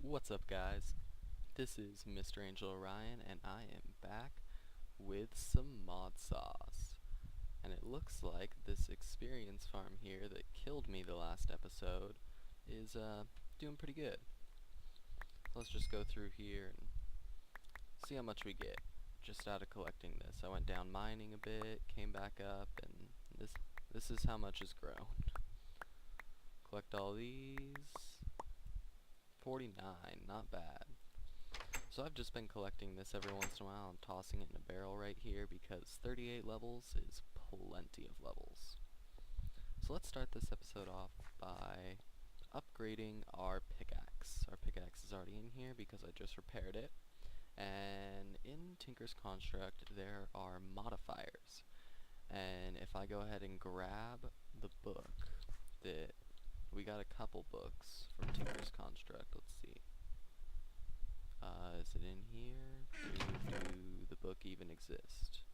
What's up, guys? This is Mr. Mranjelorion, and I am back with some Modsauce. And it looks like this experience farm here that killed me the last episode is doing pretty good. Let's just go through here and see how much we get just out of collecting this. I went down mining a bit, came back up, and this is how much has grown. Collect all these. 49, not bad. So I've just been collecting this every once in a while and tossing it in a barrel right here because 38 levels is plenty of levels. So let's start this episode off by upgrading our pickaxe. Our pickaxe is already in here because I just repaired it. And in Tinker's Construct there are modifiers. And if I go ahead and grab the book that we got a couple books from Tinker's Construct. Let's see. Is it in here? Do the book even exist?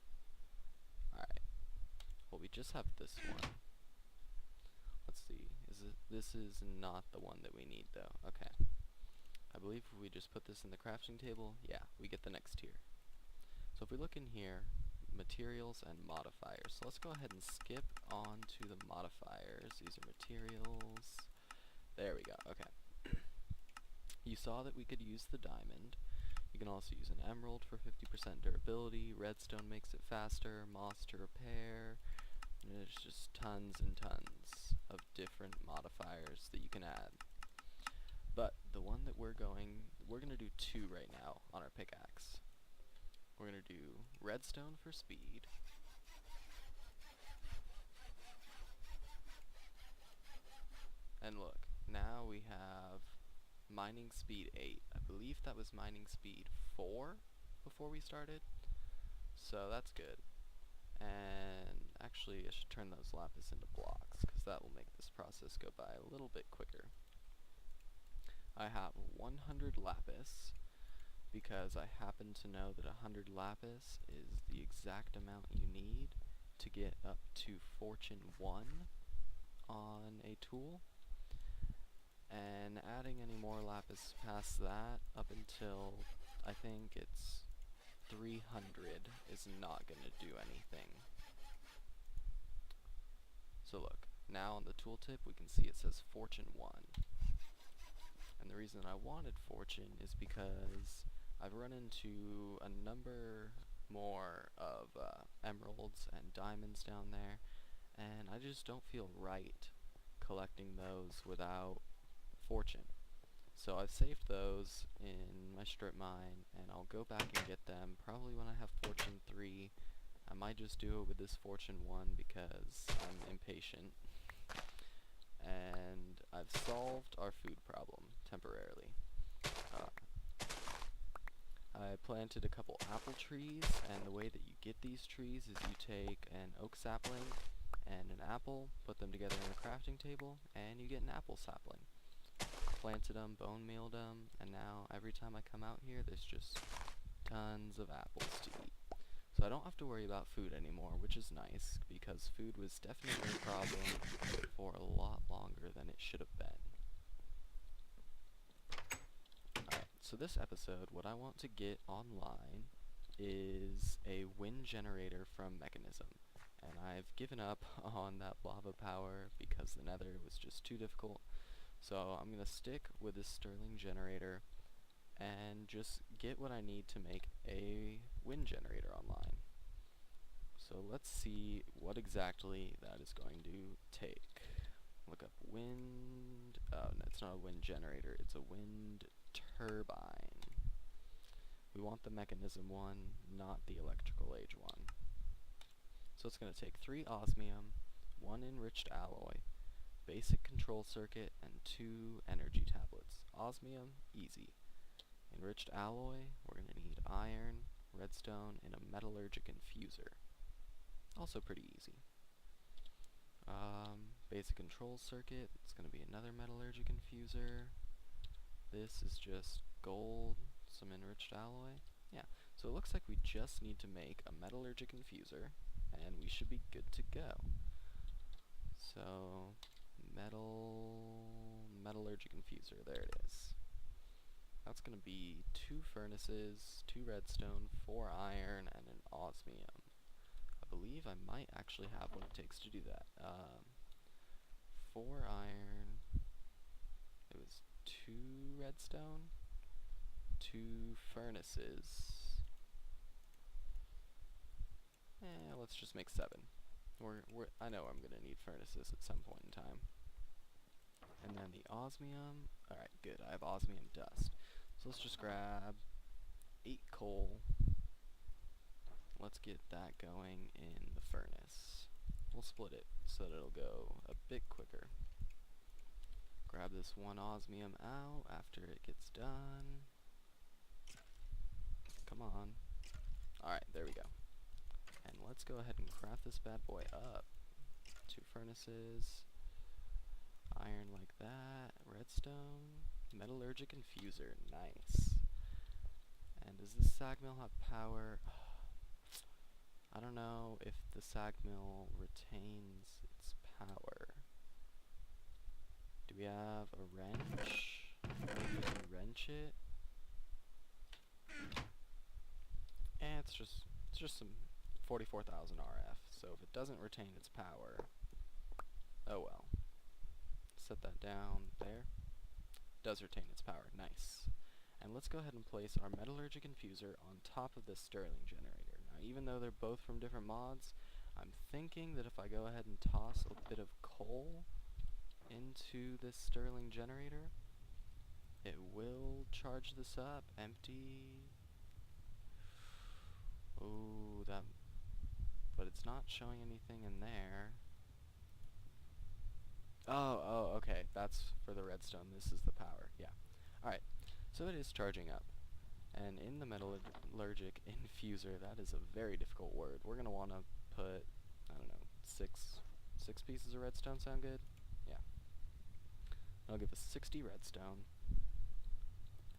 Alright. Well, we just have this one. Let's see. This is not the one that we need, though. Okay. I believe if we just put this in the crafting table, yeah, we get the next tier. So if we look in here, materials and modifiers. So let's go ahead and skip on to the modifiers. These are materials. There we go. Okay. You saw that we could use the diamond. You can also use an emerald for 50% durability. Redstone makes it faster. Moss to repair. And there's just tons and tons of different modifiers that you can add. But the one that we're gonna do two right now on our pickaxe. We're going to do redstone for speed. And look, now we have mining speed 8. I believe that was mining speed 4 before we started. So that's good. And actually I should turn those lapis into blocks because that will make this process go by a little bit quicker. I have 100 lapis. Because I happen to know that 100 lapis is the exact amount you need to get up to Fortune 1 on a tool. And adding any more lapis past that up until I think it's 300 is not going to do anything. So look, now on the tooltip we can see it says Fortune 1. And the reason I wanted Fortune is because I've run into a number more of emeralds and diamonds down there, and I just don't feel right collecting those without Fortune. So I've saved those in my strip mine, and I'll go back and get them probably when I have Fortune 3. I might just do it with this Fortune 1 because I'm impatient. And I've solved our food problem temporarily. I planted a couple apple trees, and the way that you get these trees is you take an oak sapling and an apple, put them together in a crafting table, and you get an apple sapling. Planted them, bone mealed them, and now every time I come out here there's just tons of apples to eat. So I don't have to worry about food anymore, which is nice, because food was definitely a problem for a lot longer than it should have been. So this episode, what I want to get online is a wind generator from Mechanism. And I've given up on that lava power because the nether was just too difficult. So I'm going to stick with this Sterling generator and just get what I need to make a wind generator online. So let's see what exactly that is going to take. Look up wind. Oh, no, it's not a wind generator, it's a wind turbine. We want the Mechanism one, not the Electrical Age one. So it's going to take 3 osmium, 1 enriched alloy, basic control circuit, and 2 energy tablets. Osmium, easy. Enriched alloy, we're going to need iron, redstone, and a metallurgic infuser. Also pretty easy. Basic control circuit, it's going to be another metallurgic infuser. This is just gold, some enriched alloy. Yeah, so it looks like we just need to make a metallurgic infuser, and we should be good to go. So, metallurgic infuser, there it is. gonna be 2 furnaces, 2 redstone, 4 iron, and an osmium. I believe I might actually have what it takes to do that. 4 iron, it was 2 redstone, 2 furnaces. Let's just make 7. I know I'm gonna need furnaces at some point in time. And then the osmium. Alright, good. I have osmium dust. So let's just grab 8 coal. Let's get that going in the furnace. We'll split it so that it'll go a bit quicker. Grab this 1 osmium out after it gets done. Come on. Alright, there we go. And let's go ahead and craft this bad boy up. 2 furnaces. Iron like that. Redstone. Metallurgic infuser. Nice. And does this sag mill have power? I don't know if the sag mill retains its power. Do we have a wrench? Maybe we can wrench it. It's just some 44,000 RF. So if it doesn't retain its power, oh well. Set that down there. Does retain its power. Nice. And let's go ahead and place our metallurgic infuser on top of this Stirling generator. Now, even though they're both from different mods, I'm thinking that if I go ahead and toss a bit of coal into this Stirling generator, it will charge this up. Empty. Ooh, but it's not showing anything in there. Oh, okay. That's for the redstone. This is the power. Yeah. Alright. So it is charging up. And in the metallurgic infuser, that is a very difficult word. We're going to want to put, I don't know, 6 pieces of redstone sound good? Yeah. That'll give us 60 redstone.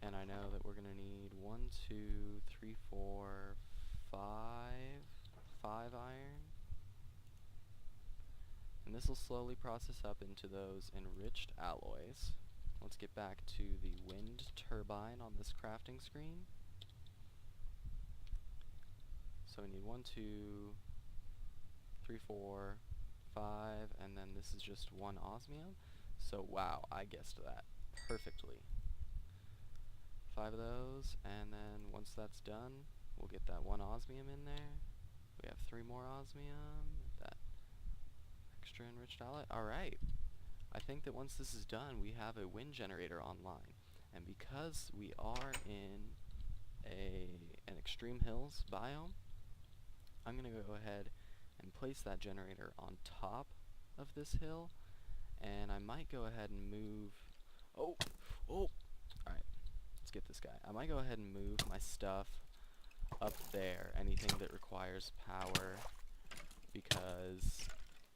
And I know that we're going to need 1, 2, 3, 4, 5 iron. And this will slowly process up into those enriched alloys. Let's get back to the wind turbine on this crafting screen. So we need 1, 2, 3, 4, 5, and then this is just 1 osmium. So wow, I guessed that perfectly. 5 of those, and then once that's done, we'll get that 1 osmium in there. We have 3 more osmium. That extra enriched alloy. Alright. I think that once this is done, we have a wind generator online. And because we are in an extreme hills biome, I'm going to go ahead and place that generator on top of this hill. And I might go ahead and move... Oh! Alright, let's get this guy. I might go ahead and move my stuff up there, anything that requires power, because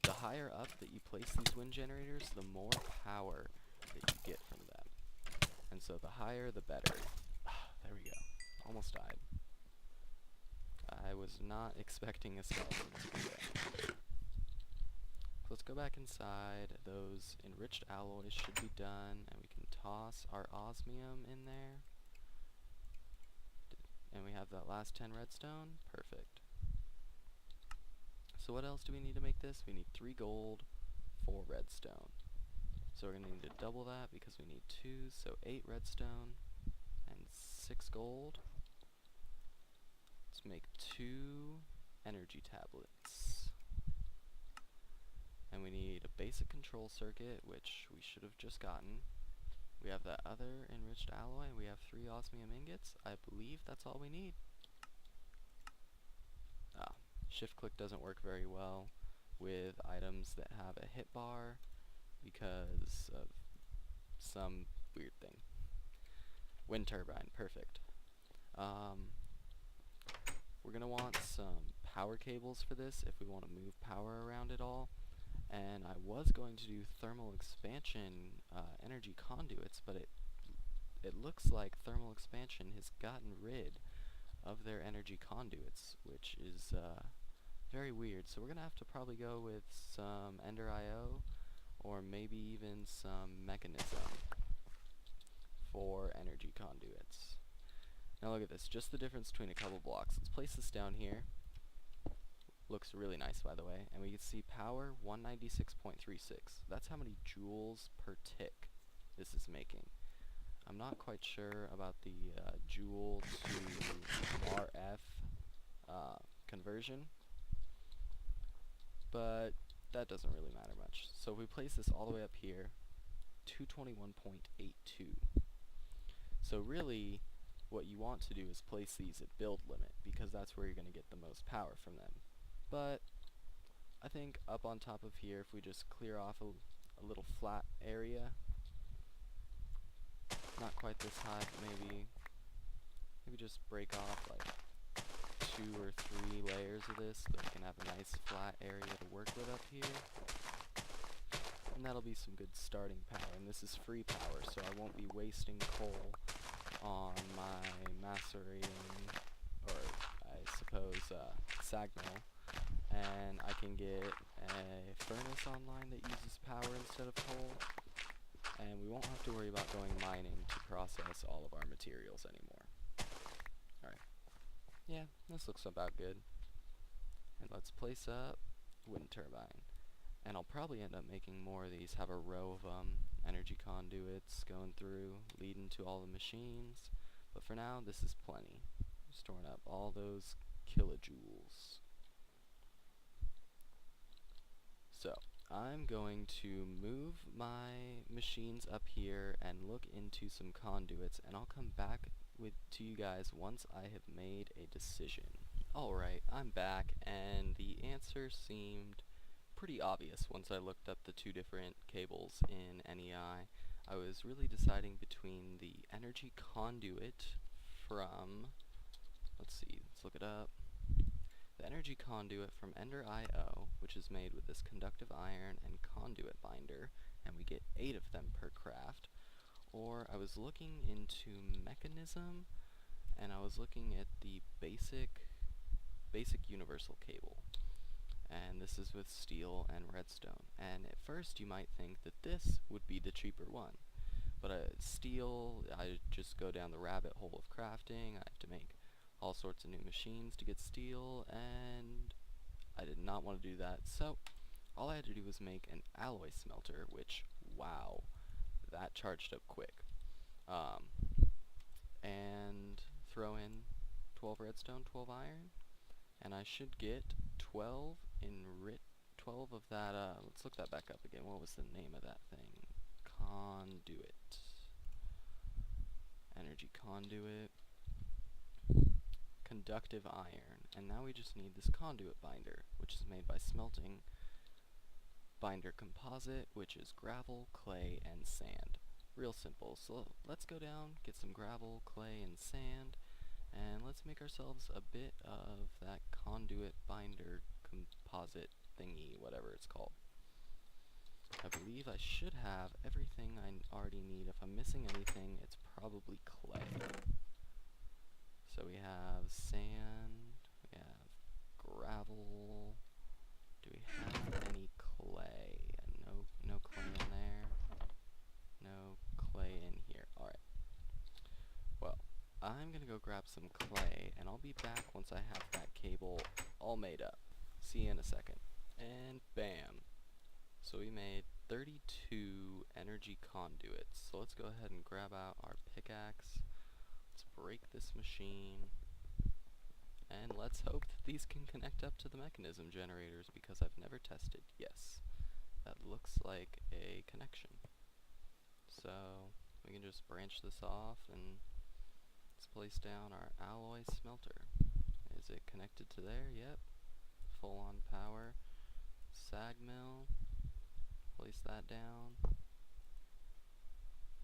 the higher up that you place these wind generators, the more power that you get from them. And so the higher, the better. There we go. Almost died. I was not expecting a skeleton to do that. So let's go back inside. Those enriched alloys should be done, and we can toss our osmium in there. And we have that last 10 redstone. Perfect. So what else do we need to make this? We need 3 gold, 4 redstone. So we're going to need to double that because we need 2, so 8 redstone and 6 gold. Let's make 2 energy tablets. And we need a basic control circuit, which we should have just gotten. We have that other enriched alloy, and we have 3 osmium ingots. I believe that's all we need. Shift click doesn't work very well with items that have a hit bar because of some weird thing. Wind turbine, perfect. We're going to want some power cables for this if we want to move power around at all. And I was going to do thermal expansion energy conduits, but it looks like thermal expansion has gotten rid of their energy conduits, which is very weird. So we're going to have to probably go with some Ender IO, or maybe even some mechanism 4 energy conduits. Now look at this, just the difference between a couple blocks. Let's place this down here. Looks really nice, by the way. And we can see power 196.36. That's how many joules per tick this is making. I'm not quite sure about the joule to RF conversion, but that doesn't really matter much. So if we place this all the way up here, 221.82. So really, what you want to do is place these at build limit, because that's where you're going to get the most power from them. But I think up on top of here, if we just clear off a little flat area, not quite this high, but maybe just break off like 2 or 3 layers of this, so we can have a nice flat area to work with up here. And that'll be some good starting power, and this is free power, so I won't be wasting coal on my macerating, or I suppose sag mill, and I can get a furnace online that uses power instead of coal, and we won't have to worry about going mining to process all of our materials anymore. Alright, yeah, this looks about good. And let's place up wind turbine. And I'll probably end up making more of these, have a row of energy conduits going through, leading to all the machines. But for now, this is plenty. Storing up all those kilojoules. So, I'm going to move my machines up here and look into some conduits, and I'll come back to you guys once I have made a decision. Alright, I'm back, and the answer seemed pretty obvious once I looked up the 2 different cables in NEI. I was really deciding between the energy conduit from, let's look it up. The energy conduit from Ender.io, which is made with this conductive iron and conduit binder, and we get 8 of them per craft. Or I was looking into mechanism, and I was looking at the basic universal cable. And this is with steel and redstone. And at first you might think that this would be the cheaper one. But steel, I just go down the rabbit hole of crafting. I have to make all sorts of new machines to get steel, and I did not want to do that. So all I had to do was make an alloy smelter, which, wow, that charged up quick. And throw in 12 redstone, 12 iron, and I should get 12 of that, let's look that back up again. What was the name of that thing? Conduit. Energy conduit. Conductive iron. And now we just need this conduit binder, which is made by smelting binder composite, which is gravel, clay, and sand. Real simple. So let's go down, get some gravel, clay, and sand, and let's make ourselves a bit of that conduit binder composite thingy, whatever it's called. I believe I should have everything I already need. If I'm missing anything, it's probably clay. So we have sand, we have gravel. Do we have any clay? No clay in there. No clay in here. Alright. Well, I'm gonna go grab some clay, and I'll be back once I have that cable all made up. See you in a second. And bam. So we made 32 energy conduits. So let's go ahead and grab out our pickaxe. Let's break this machine. And let's hope that these can connect up to the mechanism generators, because I've never tested. Yes, that looks like a connection. So we can just branch this off, and let's place down our alloy smelter. Is it connected to there? Yep. Full on power. Sag mill. Place that down.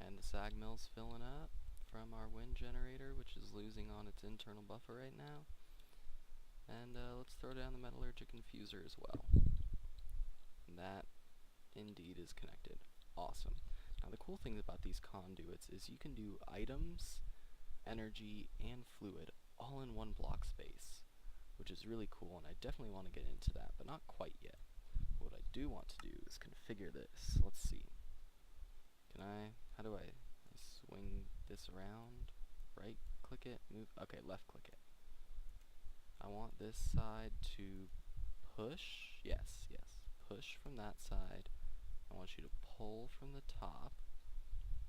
And the sag mill's filling up from our wind generator, which is losing on its internal buffer right now. And let's throw down the metallurgic infuser as well. And that indeed is connected. Awesome. Now the cool thing about these conduits is you can do items, energy, and fluid all in one block space, which is really cool, and I definitely want to get into that, but not quite yet. What I do want to do is configure this. Let's see. How do I swing this around. Right click it, move, okay, left click it. I want this side to push, yes, push from that side. I want you to pull from the top,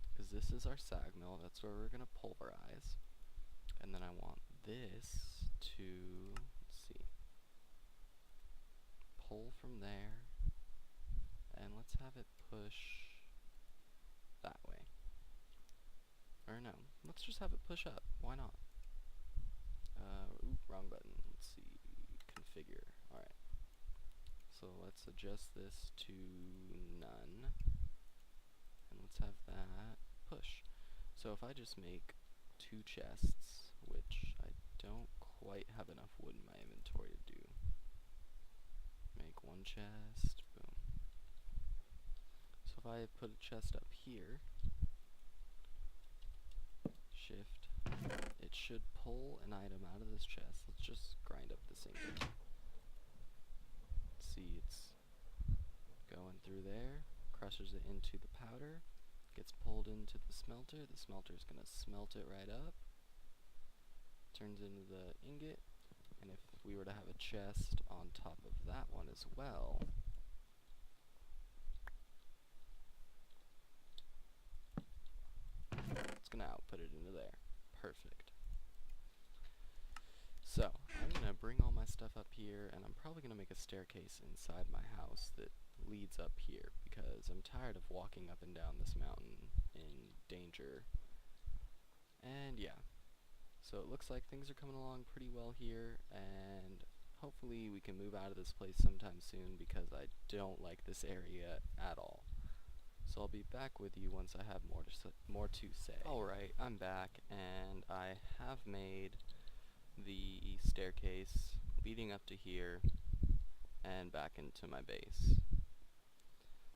because this is our sag mill, that's where we're going to pulverize. And then I want this to, let's see, pull from there, and let's have it push that way. Or no, let's just have it push up, why not? Wrong button, let's see, configure, alright. So let's adjust this to none, and let's have that push. So if I just make 2 chests, which I don't quite have enough wood in my inventory to do. Make 1 chest, boom. So if I put a chest up here, shift, it should pull an item out of this chest. Let's just grind up this ingot. See, it's going through there, crushes it into the powder, gets pulled into the smelter is going to smelt it right up, turns into the ingot, and if we were to have a chest on top of that one as well, it's going to output it into there. Perfect. So, I'm going to bring all my stuff up here, and I'm probably going to make a staircase inside my house that leads up here, because I'm tired of walking up and down this mountain in danger. And yeah, so it looks like things are coming along pretty well here, and hopefully we can move out of this place sometime soon, because I don't like this area at all. So I'll be back with you once I have more to say. Alright, I'm back, and I have made the staircase leading up to here and back into my base.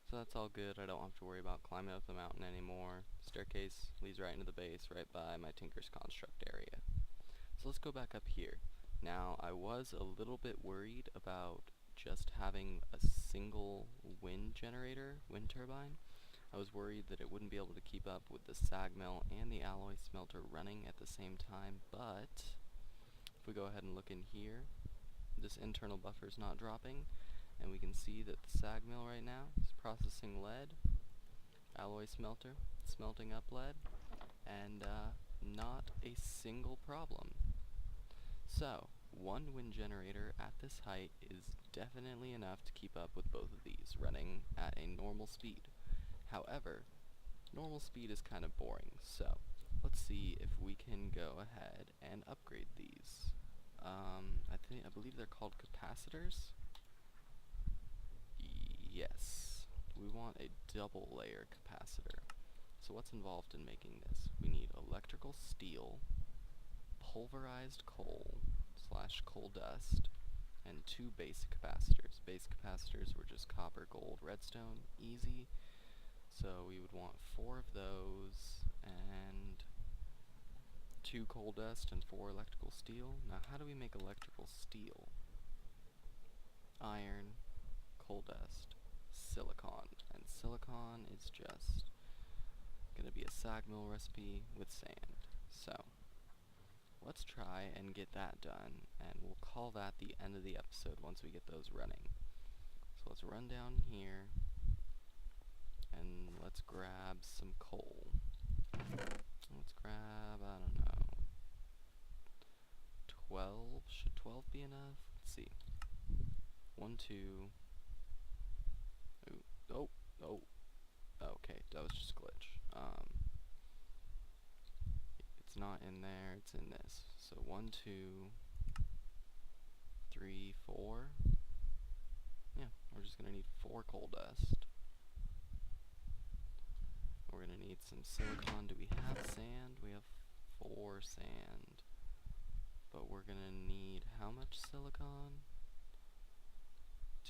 So that's all good. I don't have to worry about climbing up the mountain anymore. Staircase leads right into the base, right by my Tinker's Construct area. So let's go back up here. Now, I was a little bit worried about just having a single wind turbine. I was worried that it wouldn't be able to keep up with the sag mill and the alloy smelter running at the same time, but if we go ahead and look in here, this internal buffer is not dropping, and we can see that the sag mill right now is processing lead, alloy smelter smelting up lead, and not a single problem. So, 1 wind generator at this height is definitely enough to keep up with both of these running at a normal speed. However, normal speed is kind of boring, so let's see if we can go ahead and upgrade these. I believe they're called capacitors. Yes, we want a double layer capacitor. So what's involved in making this? We need electrical steel, pulverized coal / coal dust, and 2 base capacitors. Base capacitors were just copper, gold, redstone, easy. So we would want 4 of those, and 2 coal dust and 4 electrical steel. Now how do we make electrical steel? Iron, coal dust, silicon, and silicon is just going to be a sag mill recipe with sand. So let's try and get that done, and we'll call that the end of the episode once we get those running. So let's run down here, and let's grab some coal. Let's grab, I don't know, 12? Should 12 be enough? Let's see. 1, 2. Ooh, oh. Okay, that was just a glitch. It's not in there, it's in this. So 1, 2, 3, 4. Yeah, we're just gonna need 4 coal dust. We're gonna need some silicon. Do we have sand? We have 4 sand. But we're gonna need how much silicon?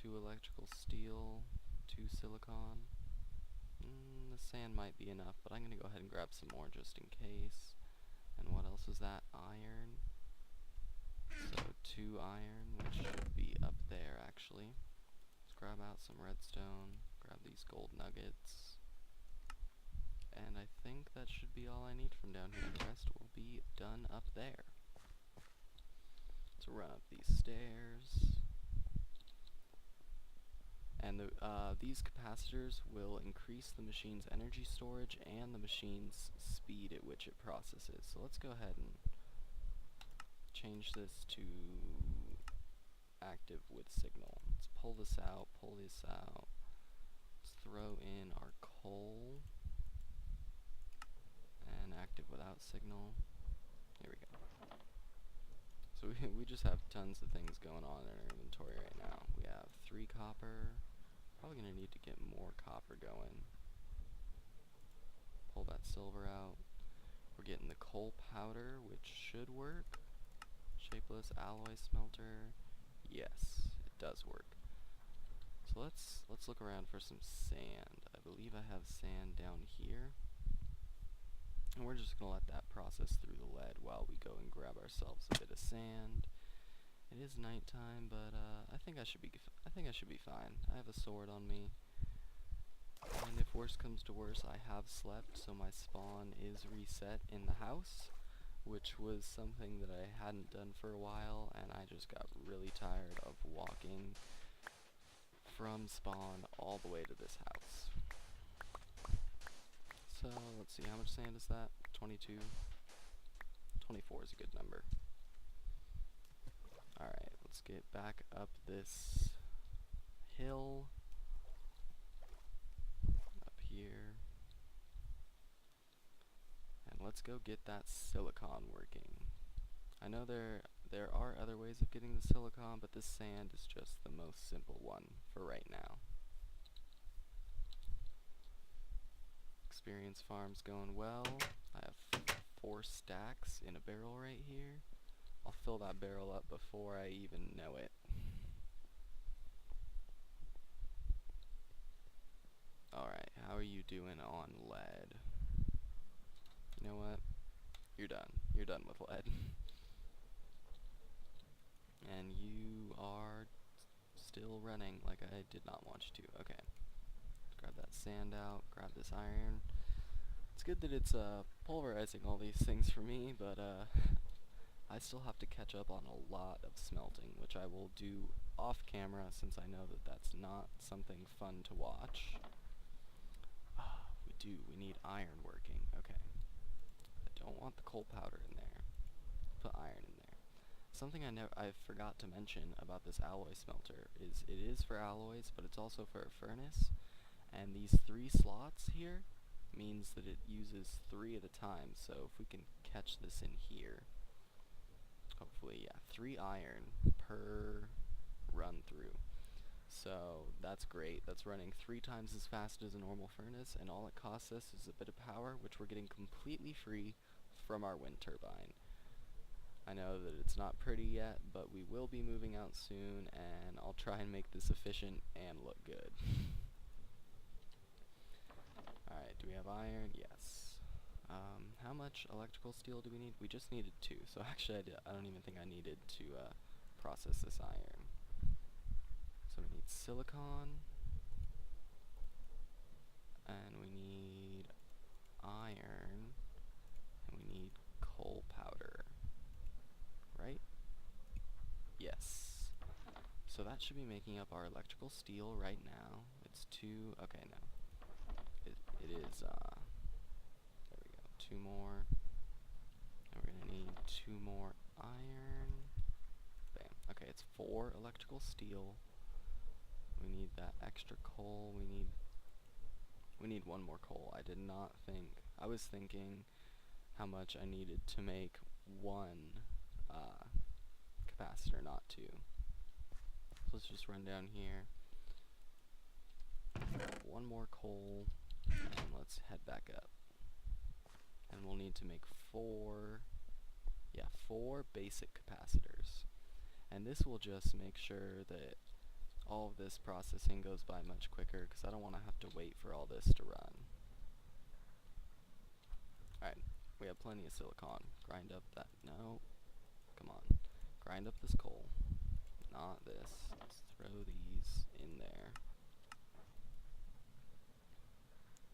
2 electrical steel, 2 silicon. The sand might be enough, but I'm gonna go ahead and grab some more just in case. And what else is that? Iron. So 2 iron, which should be up there actually. Let's grab out some redstone, grab these gold nuggets. And I think that should be all I need from down here. The rest will be done up there. Let's run up these stairs. And these capacitors will increase the machine's energy storage and the machine's speed at which it processes. So let's go ahead and change this to active with signal. Let's pull this out, Let's throw in our coal and active without signal. Here we go. So we just have tons of things going on in our inventory right now. We have 3 copper. Probably gonna need to get more copper going. Pull that silver out. We're getting the coal powder, which should work. Shapeless alloy smelter. Yes, it does work. So let's look around for some sand. I believe I have sand down here. And we're just gonna let that process through the lead while we go and grab ourselves a bit of sand. It is nighttime, but I think I should be fine. I have a sword on me, and if worse comes to worse, I have slept, so my spawn is reset in the house, which was something that I hadn't done for a while, and I just got really tired of walking from spawn all the way to this house. So let's see, how much sand is that? 22. 24 is a good number. Alright, let's get back up this hill. Up here. And let's go get that silicon working. I know there are other ways of getting the silicon, but this sand is just the most simple one for right now. Experience farm's going well. I have 4 stacks in a barrel right here. I'll fill that barrel up before I even know it. Alright, how are you doing on lead? You know what? You're done. You're done with lead. And you are still running like I did not want you to. Okay. Grab that sand out, grab this iron. It's good that it's pulverizing all these things for me, but I still have to catch up on a lot of smelting, which I will do off camera since I know that that's not something fun to watch. We need iron working. Okay. I don't want the coal powder in there. Put iron in there. Something I forgot to mention about this alloy smelter is it is for alloys, but it's also for a furnace. And these 3 slots here means that it uses 3 at a time. So if we can catch this in here, hopefully, yeah, 3 iron per run through. So that's great. That's running 3 times as fast as a normal furnace, and all it costs us is a bit of power, which we're getting completely free from our wind turbine. I know that it's not pretty yet, but we will be moving out soon, and I'll try and make this efficient and look good. Alright, do we have iron? Yes. How much electrical steel do we need? We just needed 2, so actually I don't even think I needed to process this iron. So we need silicon, and we need iron, and we need coal powder, right? Yes. So that should be making up our electrical steel right now. It's 2, okay, no. It is, there we go, 2 more. And we're gonna need 2 more iron. Bam. Okay, it's 4 electrical steel. We need that extra coal. We need 1 more coal. I was thinking how much I needed to make 1 capacitor, not 2. So let's just run down here. 1 more coal, and let's head back up. And we'll need to make 4 basic capacitors. And this will just make sure that all of this processing goes by much quicker, because I don't want to have to wait for all this to run. Alright, we have plenty of silicon. Grind up that, no, come on. Grind up this coal, not this. Let's throw these in there.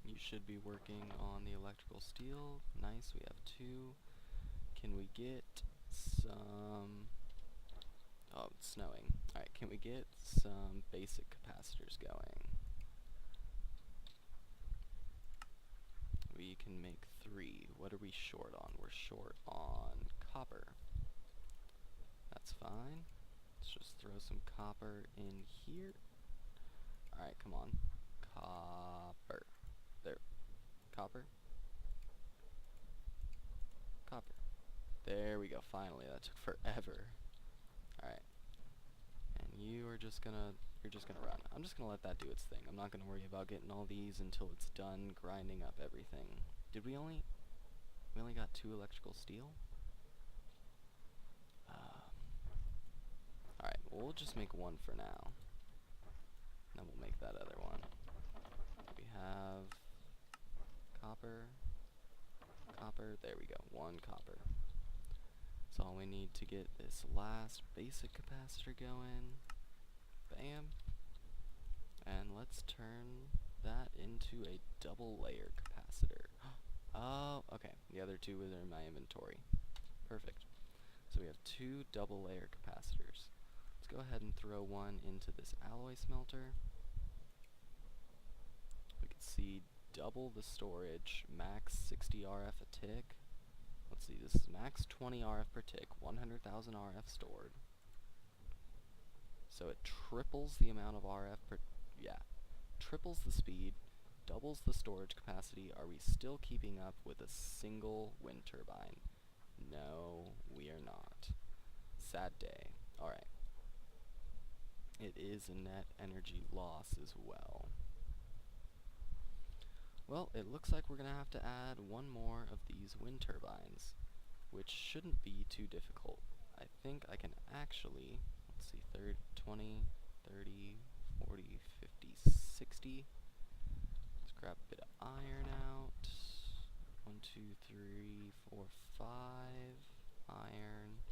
You should be working on the electrical steel. Nice, we have 2. Can we get some... Oh, it's snowing. Alright, can we get some basic capacitors going? We can make 3. What are we short on? We're short on copper. That's fine. Let's just throw some copper in here. Alright, come on. Copper. There. Copper. Copper. There we go, finally. That took forever. Alright. And you're just gonna run. I'm just gonna let that do its thing. I'm not gonna worry about getting all these until it's done grinding up everything. Did we only got 2 electrical steel? Alright, well, we'll just make 1 for now. Then we'll make that other one. We have copper, copper, there we go, 1 copper. That's all we need to get this last basic capacitor going. Bam. And let's turn that into a double layer capacitor. Oh, okay, the other 2 are in my inventory. Perfect. So we have 2 double layer capacitors. Let's go ahead and throw 1 into this alloy smelter. We can see double the storage, max 60 RF a tick. Let's see, this is max 20 RF per tick, 100,000 RF stored. So it triples the amount of RF per, triples the speed, doubles the storage capacity. Are we still keeping up with a single wind turbine? No, we are not. Sad day. Alright. It is a net energy loss as well. Well, it looks like we're going to have to add 1 more of these wind turbines, which shouldn't be too difficult. I think I can actually, let's see, 20, 30, 40, 50, 60. Let's grab a bit of iron out. 1, 2, 3, 4, 5 iron.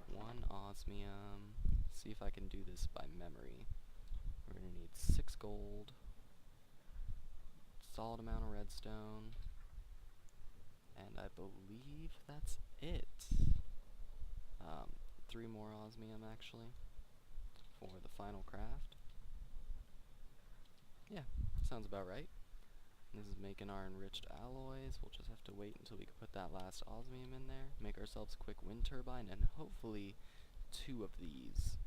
1 osmium. See if I can do this by memory. We're going to need 6 gold. Solid amount of redstone. And I believe that's it. 3 more osmium actually for the final craft. Yeah, sounds about right. This is making our enriched alloys. We'll just have to wait until we can put that last osmium in there, make ourselves a quick wind turbine, and hopefully 2 of these,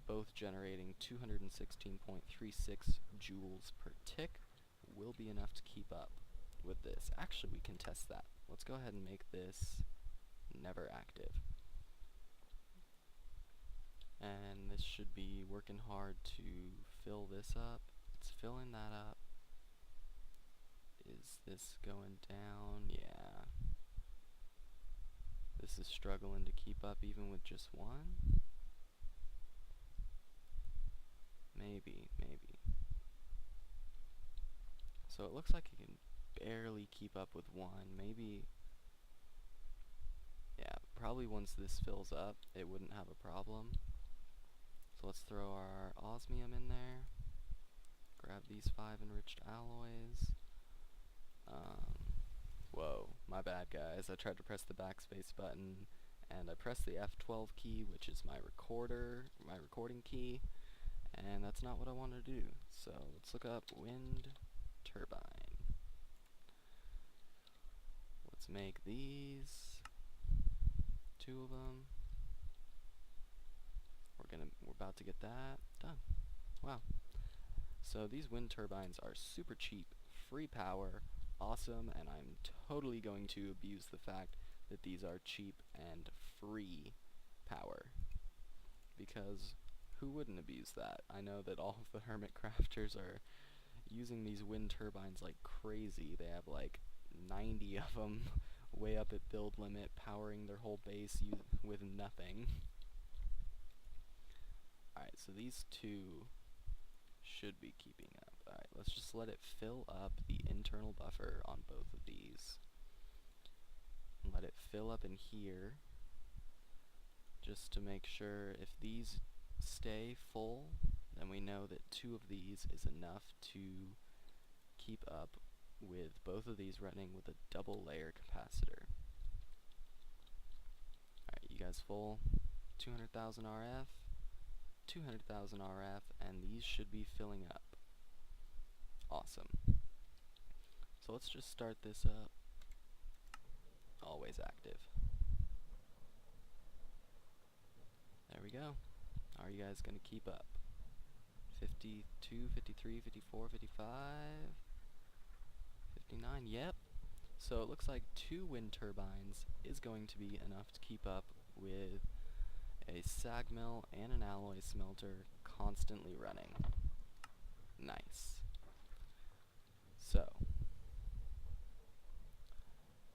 both generating 216.36 joules per tick, will be enough to keep up with this. Actually, we can test that. Let's go ahead and make this never active. And this should be working hard to fill this up. It's filling that up. Is this going down? Yeah. This is struggling to keep up even with just 1. Maybe. So it looks like it can barely keep up with 1. Maybe, yeah, probably once this fills up, it wouldn't have a problem. So let's throw our osmium in there. Grab these 5 enriched alloys. Whoa, my bad guys. I tried to press the backspace button, and I pressed the F12 key, which is my recording key, and that's not what I wanted to do. So let's look up wind turbine. Let's make these 2 of them. We're about to get that done. Wow. So these wind turbines are super cheap, free power, awesome, and I'm totally going to abuse the fact that these are cheap and free power, because who wouldn't abuse that? I know that all of the hermit crafters are using these wind turbines like crazy. They have like 90 of them way up at build limit, powering their whole base with nothing. Alright, so these 2 should be keeping up. Alright, let's just let it fill up the internal buffer on both of these. And let it fill up in here, just to make sure if these stay full, then we know that 2 of these is enough to keep up with both of these running with a double layer capacitor. Alright, you guys full? 200,000 RF, 200,000 RF, and these should be filling up. Awesome. So let's just start this up. Always active. There we go. Are you guys going to keep up? 52, 53, 54, 55, 59, yep. So it looks like 2 wind turbines is going to be enough to keep up with a sag mill and an alloy smelter constantly running. Nice. So,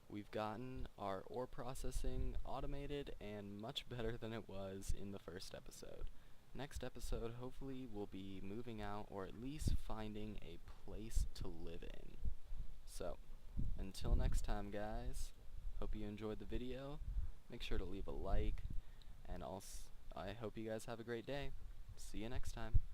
we've gotten our ore processing automated and much better than it was in the first episode. Next episode, hopefully, we'll be moving out or at least finding a place to live in. So, until next time, guys, hope you enjoyed the video. Make sure to leave a like, and I hope you guys have a great day. See you next time.